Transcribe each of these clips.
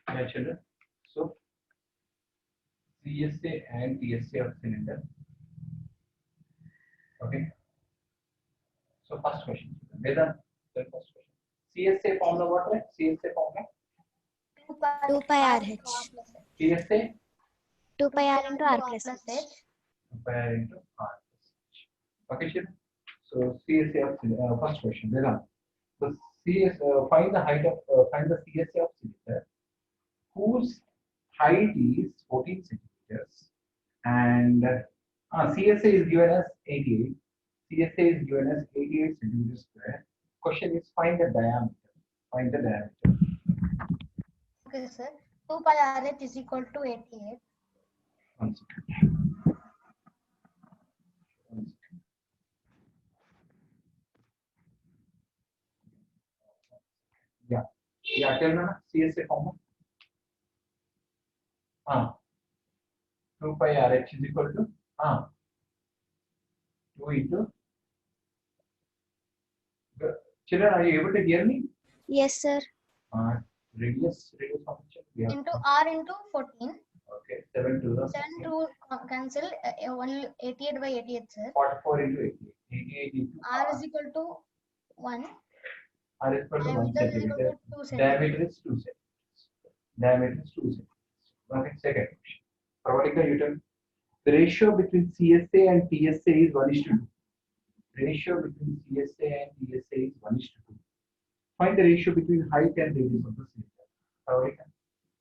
Yeah, children. So CSA and TSA of cylinder. Okay. So first question. Vedant, the first question. CSA formula what? Right? CSA formula. 2 pi r h. TSA 2 pi r into r plus h. compare into R. Okay, children. So CSA of first question. Vedant. So CS find the height of find the CSA of cylinder whose height is 14 centimeters and CSA is given as 88. CSA is given as 88 centimeters square. Question is find the diameter. Find the diameter. Okay, sir. 2 pi RH is equal to 88. One second. One second. Yeah. Yeah, tell me na CSA formula. 2 pi RH is equal to 2 into. Children, are you able to hear me? Yes, sir. Radius function. Yeah. Into R into 14. Okay. 7 to the 7 to cancel 88 by 88, sir. 44 into 88. 88 into R is equal to 1. R is equal to 1 Diameter is equal centimeter. to 2 centimeters. Diameter is 2 centimeters. Diameter is 2 centimeters. Okay. Second question. Pravalika, you tell. The ratio between CSA and TSA is 1:2. Ratio between CSA and TSA is 1:2. Find the ratio between height and radius of the cylinder. Pravalika,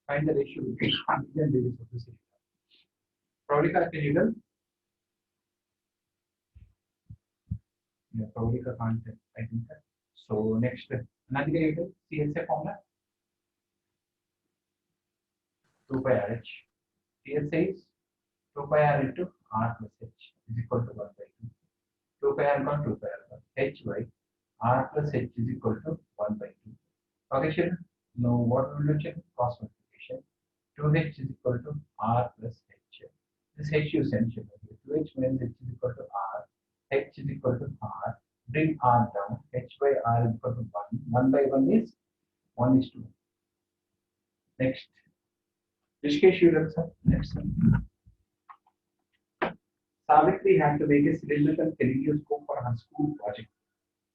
find the ratio between height and radius of the cylinder. Pravalika, can you tell? Yeah, Pravalika can't tell, I think. So next, Nandika, you tell CSA formula. 2 pi RH. TSA is 2 pi R into R plus H is equal to 1 by 2. 2 pi R gone, 2 pi R gone. H by R plus H is equal to 1 by 2. Okay, children. Now what will you check? Cross multiplication. 2H is equal to R plus H. This H you send children. 2H means H is equal to R. H is equal to R. Bring R down. H by R is equal to 1. 1 by 1 is 1:2. Next. Rishikesh, you tell, sir. Next one. Savitri had to make a cylindrical kaleidoscope for her school project.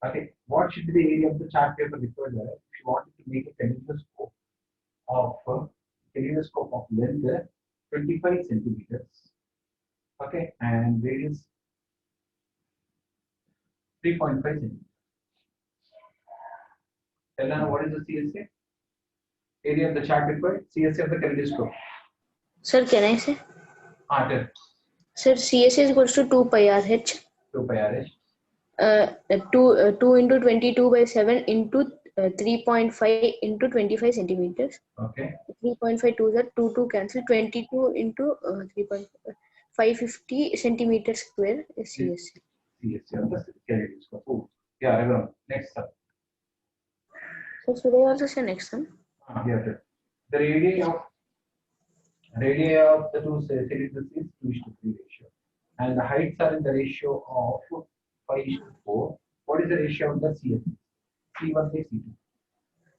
Okay, what should be the area of the chart paper required there? If you wanted to make a kaleidoscope of length 25 centimeters, okay, and radius 3.5 centimeters. Elena, what is the CSA? Area of the chart required, CSA of the kaleidoscope. Sir, can I say? Tell. Sir, CS is equals to 2 pi RH. 2 pi RH. 2 into 22 by 7 into 3.5 into 25 centimeters. Okay. 3.5 to the 2 cancel. 22 into 550 centimeters square is CS. CSA of the kaleidoscope. Oh, yeah, everyone. Next up. So should I also say next one? Yeah, the radii of the two cylinders is 2:3 ratio, and the heights are in the ratio of 5:4. What is the ratio of the CF? C1 by C2.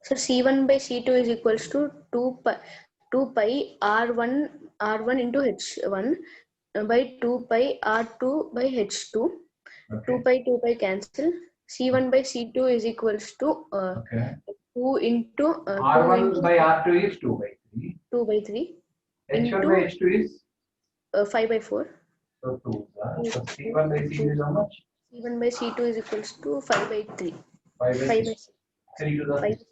So C1 by C2 is equals to 2 pi R1 into H1 by 2 pi R2 by H2. Okay. 2 pi cancel. C1 by C2 is equals to 2 into R1 by R2 is 2 by 3. 2 by 3. H1 by H2 is 5 by 4. So 2. So C1 by C2 is how much? C1 by C2 is equals to 5 by 3. 5 by 6. 3 to the 6.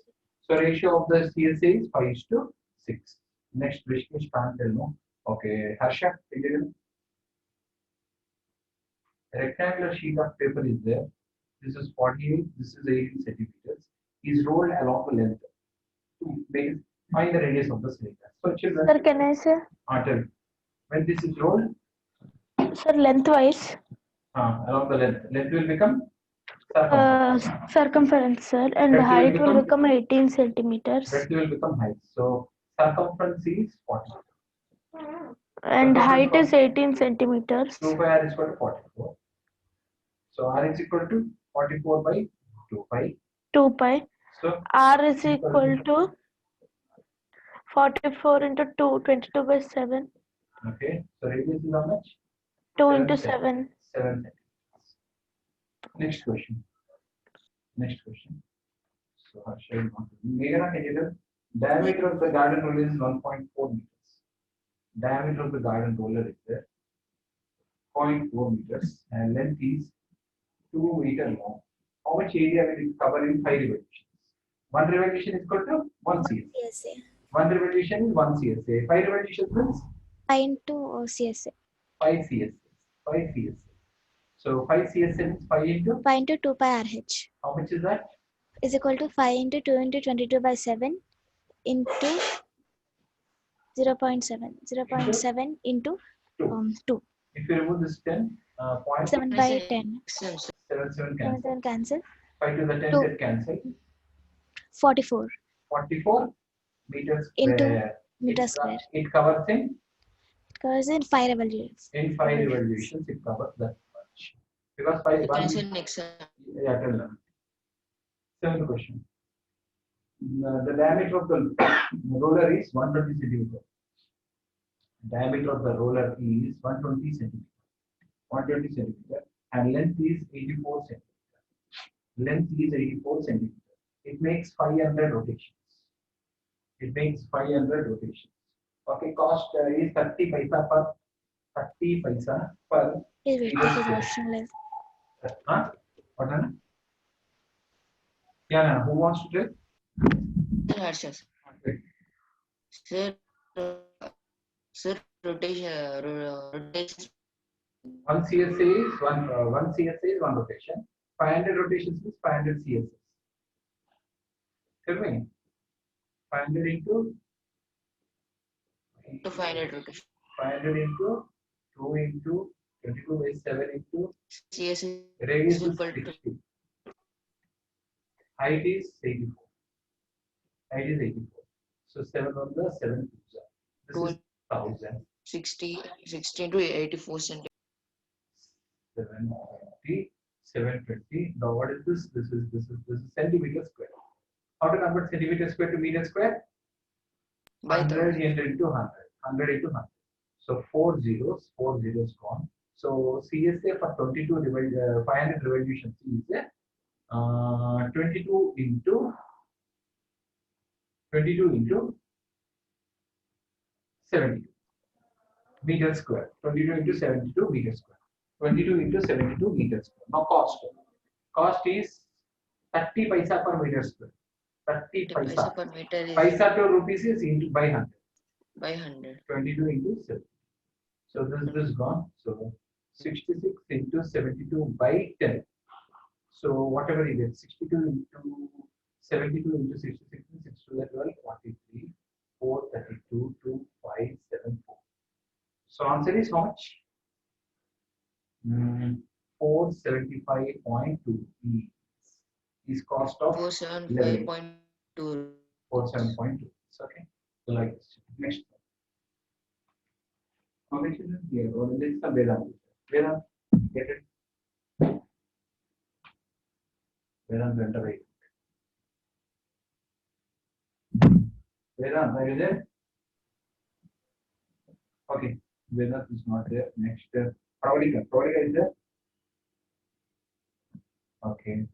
So ratio of the CSA is 5:6. Next, Rishikesh can't tell no. Okay, Harsha, a rectangular sheet of paper is there. This is 48. This is 18 centimeters. Is rolled along the length to find the radius of the cylinder. So children. Sir, can I say? Tell. When this is rolled. Sir, lengthwise. Along the length will become circumference, sir, and the height will become 18 centimeters. Breadth will become height. So circumference is 40. And height is 18 centimeters. 2 pi R is equal to 44. So R is equal to 44 by 2 pi. 2 pi. So R is equal to 44 into 2, 22 by 7. Okay, so radius is how much? 2 into 7 7. centimeters. Next question. Next question. So Harsha will not. Meghana, can you tell? Diameter of the garden roller is 1.4 meters. Diameter of the garden roller is there 0.4 meters and length is 2 meter long. How much area will it cover in 5 revolutions? 1 revolution is equal to 1 CSA. CSA. 1 revolution is 1 CSA. 5 revolutions means 5 into CSA. 5 CSA. 5 CSA. So 5 CSA means 5 into 5 into 2 pi RH how much is that? is equal to 5 into 2 into 22 by 7 into 0.7. 0.7 into 2. 2. If you remove this 10, point 7 by 10. 7 7 cancel. cancel. 5 to the 10 Two. get cancelled. 44 44 meters into square. meter square. It covers in Because in 5 revolutions. 5 revolutions. It covers that much. Because 5 1. Yeah, tell them. 7th question. The diameter of the roller is 120 centimeter. Diameter of the roller is 120 centimeter. 120 centimeter and length is 84 centimeter. Length is 84 centimeter. It makes 500 rotations. It makes 500 rotations. Okay, cost is 30 paisa per 30 paisa per Is meter weighted square. proportional. Huh? What? Anna? Yeah, Anna, who wants to tell? Harshas. Okay. Sir, rotation. 1 CSA is 1 CSA is 1 rotation. 500 rotations is 500 CSS. Tell me. 500 into 500 rotation. 500 into 2 into 22 by 7 into CS radius is is equal to 60. Height is 84. Height is 84. So 7 on the 7 this is 1000. 60 into 84 centimeters. 720, 720. Now what is this? This is centimeter square. How to convert centimeter square to meter square? By 100 into 100. 100 into 100. So 4 zeros gone. So CSA for 22 500 revolutions is 22 into 72 meter square. 22 into 72 meter square. 22 into 72 meter square. Now cost. Cost is 30 paisa per meter square. 30 paisa. per meter is Paisa to rupees is into by 100. by 100. 22 into 7. So this is gone. So 66 into 72 by 10. So whatever you get, 62 into 72 into 66, 6 to the 12, 43, 432, 2574. So answer is how much? 475.2 is cost of 475.2. 47.2. It's okay. So like next. How much is it here? Or let's come Vedant. Vedant, get it. Vedant went away. Vedant, are you there? Okay, Vedant is not there. Next, Pravalika. Pravalika is there? Okay.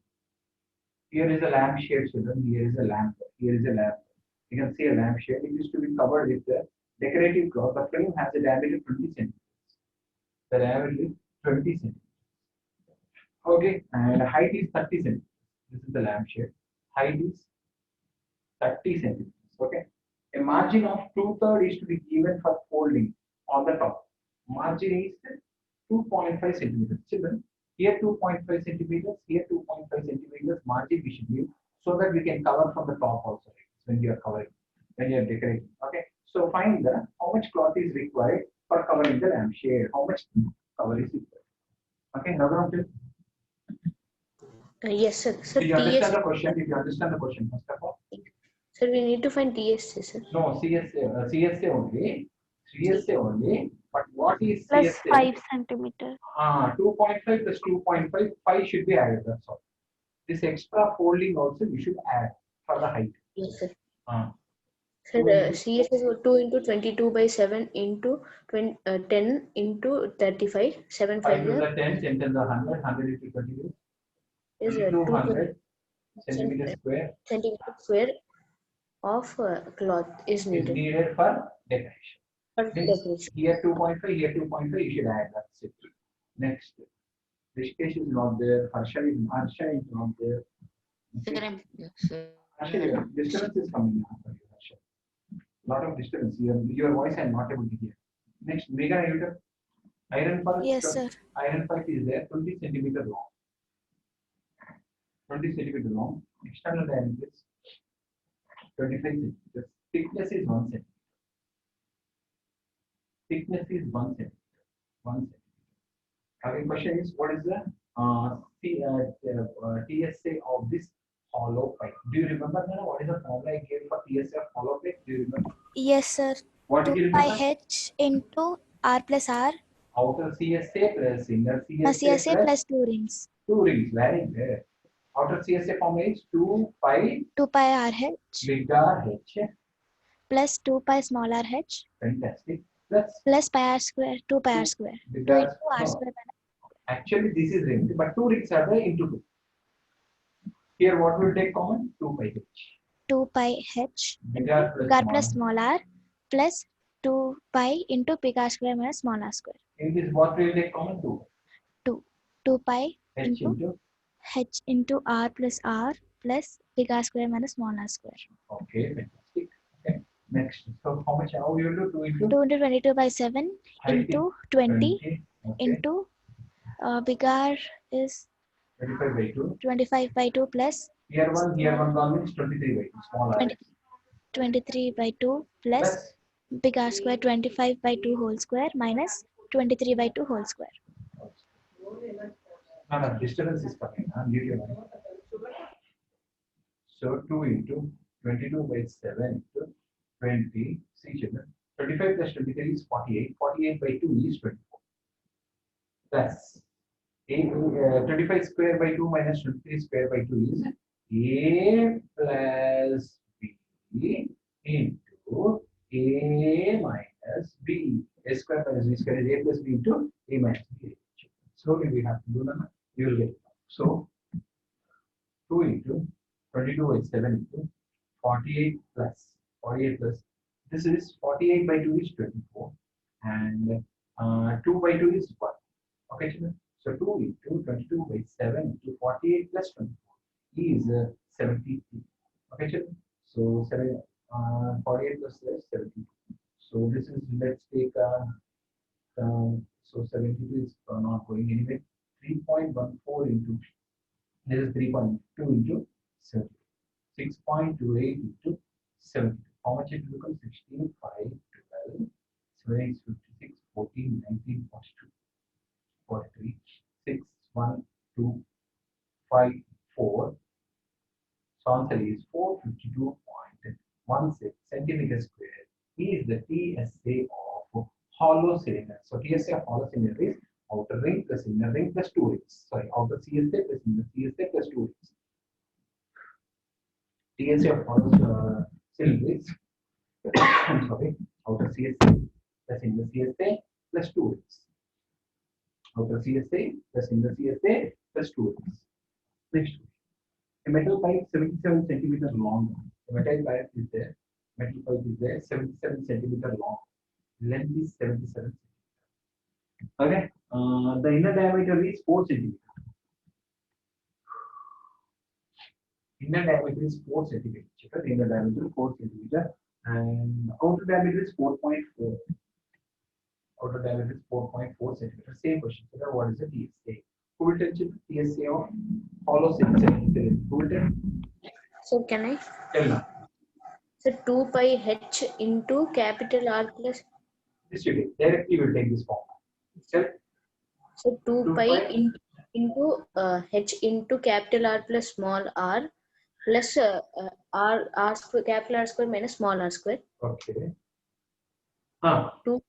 Here is a lamp shade, children. Here is a lamp. Here is a lamp. You can see a lamp shade. It is to be covered with the decorative cloth. The frame has a diameter 20 centimeters. The diameter is 20 centimeters. Okay, and height is 30 centimeters. This is the lamp shade. Height is 30 centimeters. Okay. A margin of 2/3 is to be given for folding on the top. Margin is 2.5 centimeters. Children, here 2.5 centimeters, here 2.5 centimeters margin we should give so that we can cover from the top also when you are covering, when you are decorating. Okay. So find the how much cloth is required for covering the lampshade. How much cover is required? Okay. Another one. Yes, sir. Sir, Did you understand TS, the question? Did you understand the question first of all? sir, we need to find TSA, sir. No, CSA only. CSA only. But what is Plus CSA? 5 centimeter. 2.5 plus 2.5, 5 should be added. That's all. This extra folding also you should add for the height. Yes, sir. So Two into- CS is 2 into 22 by 7 into 10 into 35. 7 5 5 to the 10, 10 to the 100, 100 into 22, is 2200 centimeter square centimeter square of cloth is is needed needed for decoration. for Means decoration. here 2.5, here 2.5, you should add that's it. Next, Rishikesh is not there, Harsha is not there. Sir, Okay. I'm, yeah, sir. Harsha, your disturbance is coming now for you, Harsha. Lot of disturbance. Your voice I am not able to hear. Next, Mega Ayuda. Iron pipe. Yes, sir. Iron pipe is there, 20 centimeter long. 20 centimeter long. External diameter is 25 centimeters. Thickness is 1 centimeter. Thickness is 1 centimeter. 1 centimeter. Again, question is what is the TSA of this hollow pipe? Do you remember Nana, what is the formula I gave for TSA of hollow pipe? Do you remember? Yes, sir. What did 2 you pi remember? h into r plus r. Outer CSA plus inner CSA CSA plus 2 rings. 2 rings. Very good. Outer CSA formula is 2 pi 2 pi r h big R H. plus 2 pi small r h Fantastic. Plus plus pi r square. 2 pi r square. big 2 R. into r No, square. actually this is ring, but 2 rings are there into 2. Here what will take common? 2 pi H. 2 pi h Big R big R plus small. small r plus 2 pi into big R square minus small r square. In this what will take common? 2. 2 pi H into into. h into r plus big R square minus small r square. Okay, fantastic. Okay. Next. So how much? How you will do? 2 into 2 into 22 by 7 height into 20 Okay. into big R is 25 by 2. 25 by 2 plus Here one gone means 23 by 2. Small R. 20 23 by 2 plus Plus. big R square 25 by 2 whole square minus 23 by 2 whole square. No, disturbance is coming. Give you one. So 2 into 22 by 7 into 20. See children. 25 plus 23 is 48. 48 by 2 is 24. Plus 25 square by 2 minus 23 square by 2 is A plus B into A minus B. A square minus B square is A plus B into A minus B. Slowly we have to do that. You will get it. So 2 into 22 by 7 into 48 plus this is 48 by 2 is 24 and 2 by 2 is 1. Okay, children? So 2 into 22 by 7 into 48 plus 24 is 72. Okay, children? So 48 plus 72. So this is, let's take so 72 is not going anywhere. 3.14 into this is 3.2 into 7. 6.28 into 70. How much it will become? 16, 5, 12, 7, 56, 14, 19, 42, 43, 6, 1, 2, 5, 4. So answer is 452.16 centimeter square is the TSA of hollow cylinder. So TSA of hollow cylinder is outer ring plus inner ring plus 2 rings. Sorry, outer CSA plus inner CSA plus 2 rings. TSA of hollow cylinder is I'm sorry, outer CSA plus inner CSA plus 2 rings. Outer CSA plus inner CSA plus 2 rings. Next, a metal pipe 77 centimeter long. A metal pipe is there. Metal pipe is there 77 centimeter long. Length is 77 centimeter. Okay. The inner diameter is 4 centimeter. Inner diameter is 4 centimeter. Inner diameter is 4 centimeter. And outer diameter is 4.4. Outer diameter is 4.4 centimeter. Same question. So what is the TSA? Who will tell you TSA of hollow cylinder? Who will tell? So can I? Tell now. So 2 pi h into capital R plus. This you do. Directly we will take this form. Tell. So 2 2 pi pi into h into capital R plus small r plus r square capital R square minus small r square. Okay. 2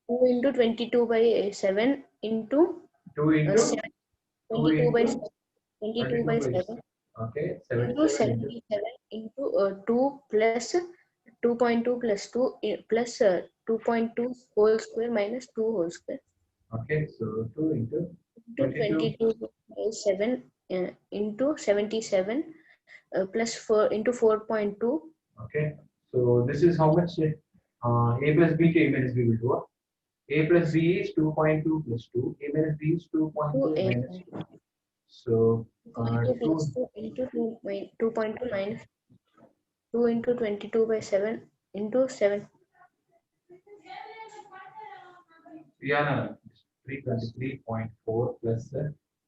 into 22 by 7 into 2 into 22 by 22 22 by 7 Okay. into 77 into 77 into 2 plus 2.2 plus 2 plus 2.2 whole square minus 2 whole square Okay, so 2 into into 22. 22 by 7 into 77 plus 4 into 4.2 Okay, so this is how much a plus b to a minus b will do. A plus b is 2.2 plus 2. A minus b is 2.2 a minus 2. So 2 plus 2. 2 into 2.2 minus 2 into 22 by 7 into 7 Yeah, no, 323.4 plus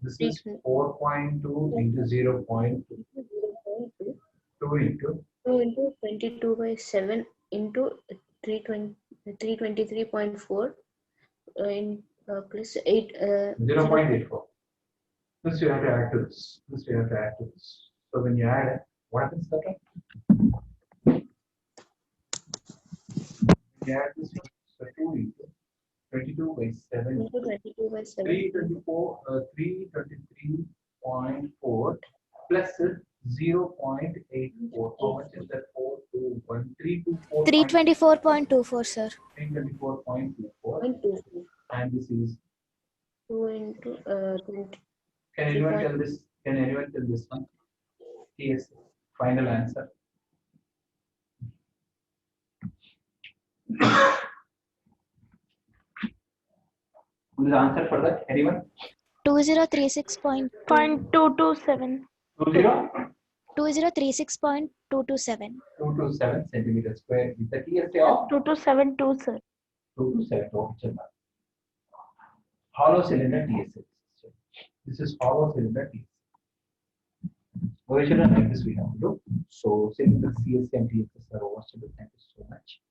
this is 3 4.2 into 0.2 into 2 into 22 by 7 into 323.4 in plus 8 0.84. This you have to add to this. This you have to add to this. So when you add it, what happens that? When you add this, so 2 into 22 by 7 into 22 by 7 323.4 plus 0.84. How much is that? 4, 2, 1, 324. 324.24, sir. 324.24. 0.24 And this is. 2 into 20. Can anyone tell this? Can anyone tell this one? Yes. Final answer. Who is the answer for that? Anyone? 2036.2. 0.227. 2036.227. 227 centimeters square with the TSA of 2272, sir. 227. Hollow cylinder TSA. This is hollow cylinder TSA. Original like this we have to do. So cylinder CSA and TSA are over. Thank you so much.